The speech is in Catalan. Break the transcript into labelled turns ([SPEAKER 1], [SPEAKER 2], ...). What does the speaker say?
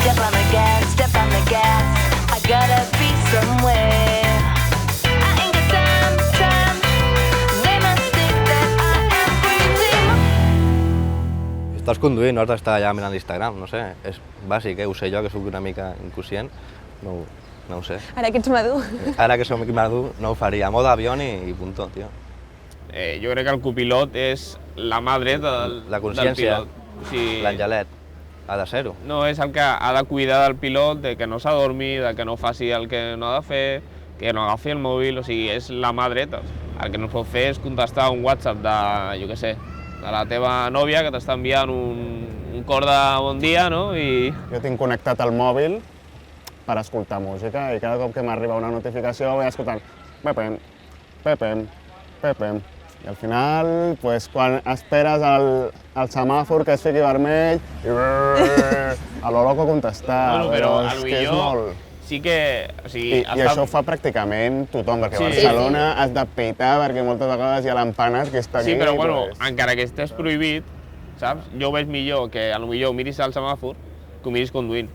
[SPEAKER 1] Step on the gas, step on the gas. I gotta be somewhere. I ain't got time. They must think that I am crazy.
[SPEAKER 2] Estàs conduint, no has d'estar allà mirant l'Instagram, no sé, és bàsic, ho sé jo, que soc una mica inconscient, no ho sé.
[SPEAKER 3] Ara que ets madur.
[SPEAKER 2] Ara que soc madur no ho faria, modo avión i punto, tio.
[SPEAKER 4] Jo crec que el copilot és la mà dreta
[SPEAKER 2] La consciència,
[SPEAKER 4] del pilot. O sigui,
[SPEAKER 2] l'angelet, ha de ser-ho.
[SPEAKER 4] no, és el que ha de cuidar del pilot, de que no s'adormi, de que no faci el que no ha de fer, que no agafi el mòbil, o sigui, és la mà dreta. El que no es pot fer és contestar un WhatsApp de, jo què sé, de la teva nòvia que t'està enviant un cor de bon dia, no? I
[SPEAKER 5] Jo tinc connectat el mòbil per escoltar música i cada cop que m'arriba una notificació vaig escoltant pepem, pepem, pepem. I al final, pues, quan esperes el semàfor que es fiqui vermell i a lo loco contestar,
[SPEAKER 4] bueno, però
[SPEAKER 5] és que és molt...
[SPEAKER 4] sí que... O sigui,
[SPEAKER 5] I això ho fa pràcticament tothom, perquè a Barcelona has de petar perquè moltes vegades hi ha l'empanat que està aquí.
[SPEAKER 4] Sí, però bueno, encara que estés prohibit, saps? Jo ho veig millor que potser miris el semàfor que ho miris conduint.